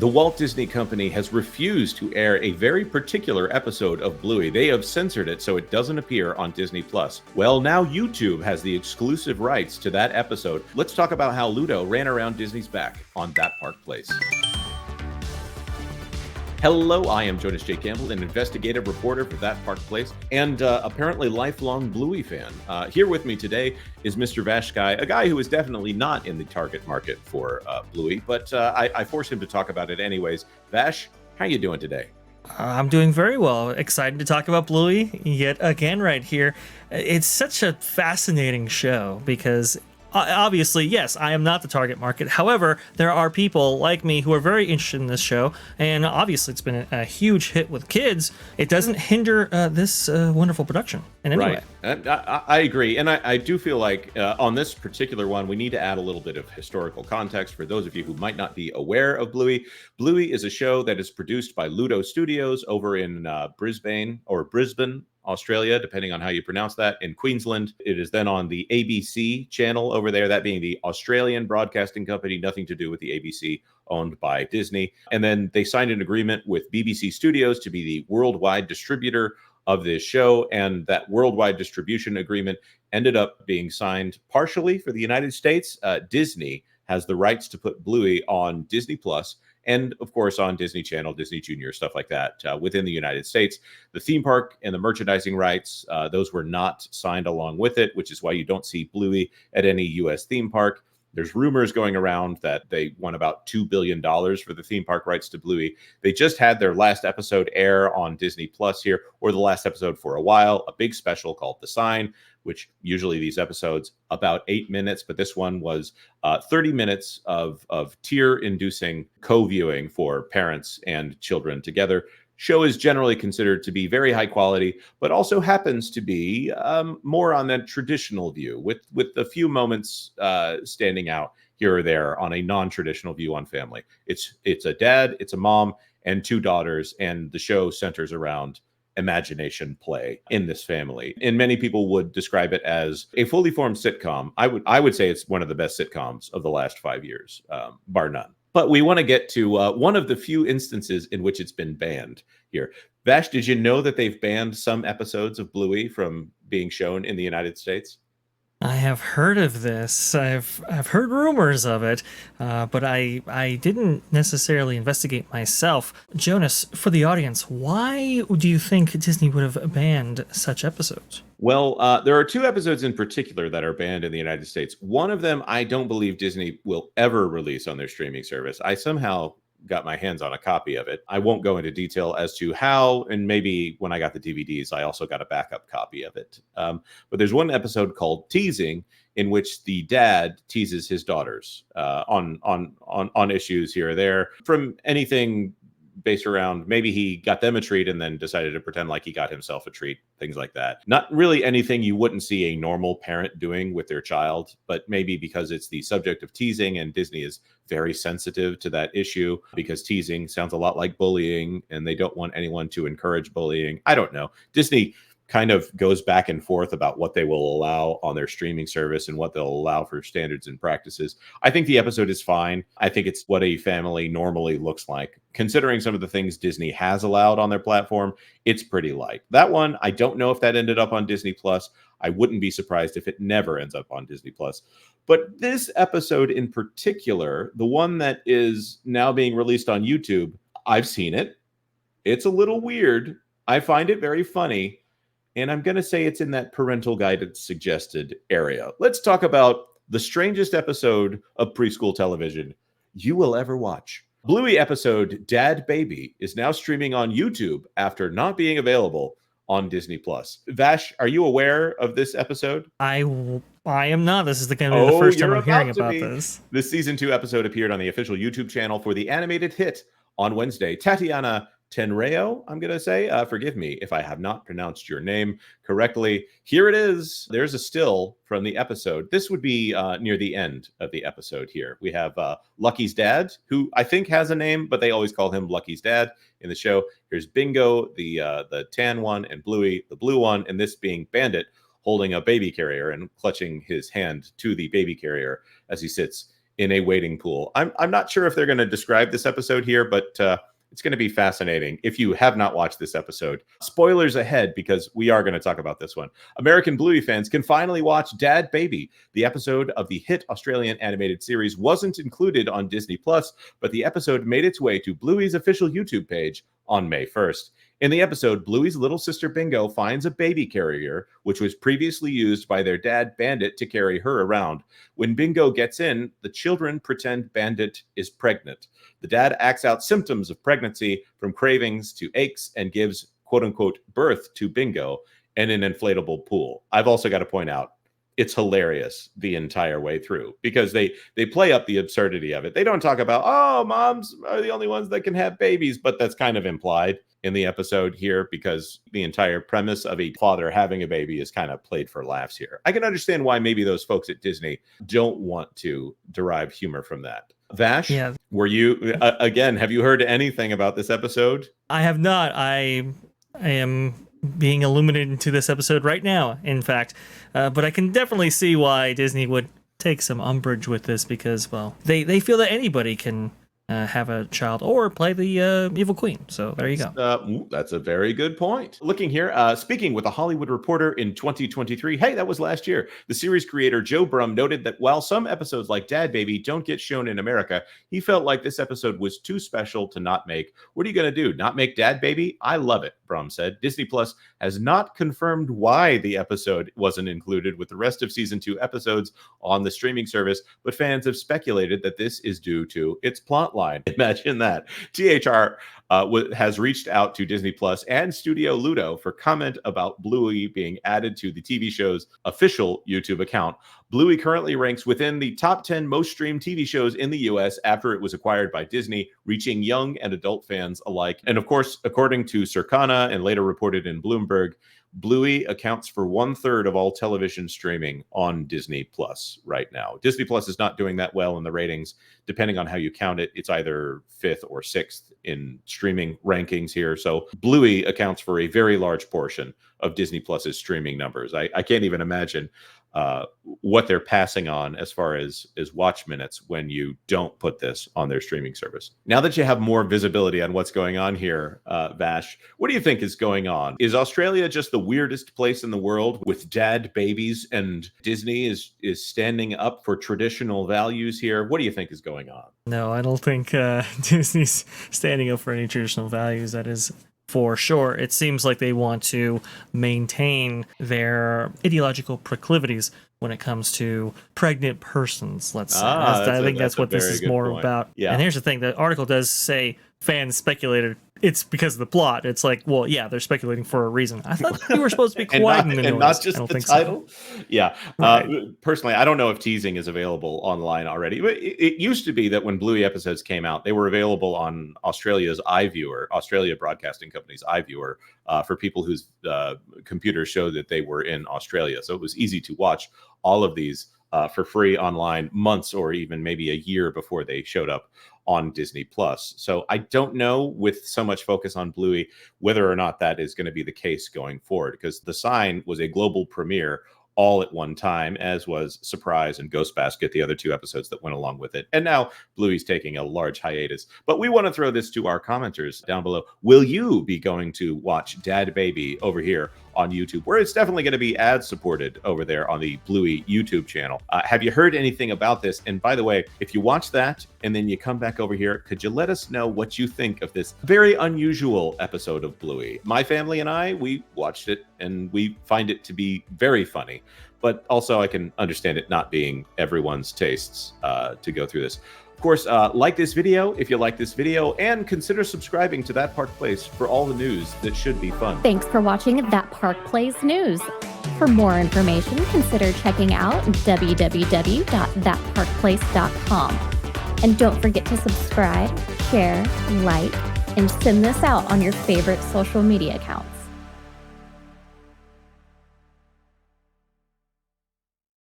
The Walt Disney Company has refused to air a very particular episode of Bluey. They have censored it so it doesn't appear on Disney+. Well, now YouTube has the exclusive rights to that episode. Let's talk about how Ludo ran around Disney's back on That Park Place. Hello, I am Jonas J. Campbell, an investigative reporter for That Park Place, and apparently lifelong Bluey fan. Here with me today is Mr. VashSky, a guy who is definitely not in the target market for Bluey, but I forced him to talk about it anyways. Vash, how you doing today? I'm doing very well. Excited to talk about Bluey yet again right here. It's such a fascinating show because obviously, yes, I am not the target market. However, there are people like me who are very interested in this show, and obviously it's been a huge hit with kids. It doesn't hinder this wonderful production in any way. I agree, and I do feel like on this particular one, we need to add a little bit of historical context for those of you who might not be aware of Bluey. Bluey is a show that is produced by Ludo Studios over in Brisbane, Australia, depending on how you pronounce that, in Queensland. It is then on the ABC channel over there, that being the Australian Broadcasting Company, nothing to do with the ABC, owned by Disney. And then they signed an agreement with BBC Studios to be the worldwide distributor of this show. And that worldwide distribution agreement ended up being signed partially for the United States. Disney has the rights to put Bluey on Disney Plus, and of course on Disney Channel, Disney Junior, stuff like that within the United States. The theme park and the merchandising rights, those were not signed along with it, which is why you don't see Bluey at any U.S. theme park. There's rumors going around that they won about $2 billion for the theme park rights to Bluey. They just had their last episode air on Disney Plus here, or the last episode for a while, a big special called The Sign, which usually these episodes about 8 minutes, but this one was 30 minutes of tear-inducing co-viewing for parents and children together. Show is generally considered to be very high quality, but also happens to be more on that traditional view, with a few moments standing out here or there on a non-traditional view on family. It's a dad, it's a mom, and two daughters, and the show centers around imagination play in this family. And many people would describe it as a fully formed sitcom. I would say it's one of the best sitcoms of the last 5 years, bar none. But we want to get to one of the few instances in which it's been banned here. Vash, did you know that they've banned some episodes of Bluey from being shown in the United States? I have heard of this. I've heard rumors of it, but I didn't necessarily investigate myself. Jonas, for the audience, why do you think Disney would have banned such episodes? Well, there are two episodes in particular that are banned in the United States. One of them, I don't believe Disney will ever release on their streaming service. I somehow got my hands on a copy of it. I won't go into detail as to how, and maybe when I got the DVDs, I also got a backup copy of it. But there's one episode called Teasing, in which the dad teases his daughters on issues here or there, from anything based around maybe he got them a treat and then decided to pretend like he got himself a treat, things like that. Not really anything you wouldn't see a normal parent doing with their child, but maybe because it's the subject of teasing and Disney is very sensitive to that issue, because teasing sounds a lot like bullying and they don't want anyone to encourage bullying. I don't know. Disney kind of goes back and forth about what they will allow on their streaming service and what they'll allow for standards and practices. I think the episode is fine. I think it's what a family normally looks like. Considering some of the things Disney has allowed on their platform, it's pretty light. That one, I don't know if that ended up on Disney Plus. I wouldn't be surprised if it never ends up on Disney Plus. But this episode in particular, the one that is now being released on YouTube, I've seen it. It's a little weird. I find it very funny. And I'm going to say it's in that parental guidance suggested area. Let's talk about the strangest episode of preschool television you will ever watch. Bluey episode Dad Baby is now streaming on YouTube after not being available on Disney Plus. Vash, are you aware of this episode? I am not. This is the first time I'm hearing about this. The season 2 episode appeared on the official YouTube channel for the animated hit on Wednesday. Tatiana Tenreo, I'm going to say. Forgive me if I have not pronounced your name correctly. Here it is. There's a still from the episode. This would be near the end of the episode here. We have Lucky's dad, who I think has a name, but they always call him Lucky's dad in the show. Here's Bingo, the tan one, and Bluey, the blue one, and this being Bandit, holding a baby carrier and clutching his hand to the baby carrier as he sits in a wading pool. I'm not sure if they're going to describe this episode here, but it's going to be fascinating if you have not watched this episode. Spoilers ahead, because we are going to talk about this one. American Bluey fans can finally watch Dad Baby. The episode of the hit Australian animated series wasn't included on Disney+, but the episode made its way to Bluey's official YouTube page on May 1st. In the episode, Bluey's little sister Bingo finds a baby carrier, which was previously used by their dad Bandit to carry her around. When Bingo gets in, the children pretend Bandit is pregnant. The dad acts out symptoms of pregnancy, from cravings to aches, and gives quote-unquote birth to Bingo in an inflatable pool. I've also got to point out, it's hilarious the entire way through, because they play up the absurdity of it. They don't talk about, oh, moms are the only ones that can have babies, but that's kind of implied in the episode here, because the entire premise of a father having a baby is kind of played for laughs here. I can understand why maybe those folks at Disney don't want to derive humor from that. Vash, were you, again, have you heard anything about this episode? I have not. I am being illuminated into this episode right now, in fact. But I can definitely see why Disney would take some umbrage with this, because, well, they feel that anybody can have a child or play the evil queen. So there you go. That's a very good point. Looking here, speaking with a Hollywood Reporter in 2023, hey, that was last year, the series creator Joe Brum noted that while some episodes like Dad Baby don't get shown in America, he felt like this episode was too special to not make. What are you going to do? Not make Dad Baby? I love it, Brum said. Disney Plus has not confirmed why the episode wasn't included with the rest of season 2 episodes on the streaming service, but fans have speculated that this is due to its plot line. Imagine that. THR has reached out to Disney Plus and Studio Ludo for comment about Bluey being added to the TV show's official YouTube account. Bluey currently ranks within the top 10 most streamed TV shows in the US after it was acquired by Disney, reaching young and adult fans alike. And of course, according to Circana and later reported in Bloomberg, Bluey accounts for 1/3 of all television streaming on Disney Plus right now. Disney Plus is not doing that well in the ratings. Depending on how you count it, it's either 5th or 6th in streaming rankings here. So Bluey accounts for a very large portion of Disney Plus's streaming numbers. I can't even imagine what they're passing on as far as watch minutes when you don't put this on their streaming service. Now that you have more visibility on what's going on here, Vash, what do you think is going on? Is Australia just the weirdest place in the world with dad babies, and Disney is standing up for traditional values here? What do you think is going on? No, I don't think Disney's standing up for any traditional values. That is for sure. It seems like they want to maintain their ideological proclivities when it comes to pregnant persons, let's say. I think that's what this is more about. Yeah. And here's the thing, the article does say fans speculated it's because of the plot. It's like, well, yeah, they're speculating for a reason. I thought you were supposed to be quiet in the noise. And not just the title. So. Yeah. Right. Personally, I don't know if teasing is available online already. But it used to be that when Bluey episodes came out, they were available on Australia's iViewer, Australia Broadcasting Company's iViewer, for people whose computers showed that they were in Australia. So it was easy to watch all of these for free online months or even maybe a year before they showed up on Disney Plus. So I don't know, with so much focus on Bluey, whether or not that is going to be the case going forward, because The Sign was a global premiere all at one time, as was Surprise and Ghost Basket, the other 2 episodes that went along with it. And now Bluey's taking a large hiatus. But we want to throw this to our commenters down below. Will you be going to watch Dad Baby over here on YouTube, where it's definitely going to be ad supported over there on the Bluey YouTube channel? Have you heard anything about this? And by the way, if you watch that and then you come back over here, could you let us know what you think of this very unusual episode of Bluey? My family and I, we watched it and we find it to be very funny, but also I can understand it not being everyone's tastes to go through this. Of course, like this video if you like this video, and consider subscribing to That Park Place for all the news that should be fun. Thanks for watching That Park Place News. For more information, consider checking out www.thatparkplace.com. And don't forget to subscribe, share, like, and send this out on your favorite social media account.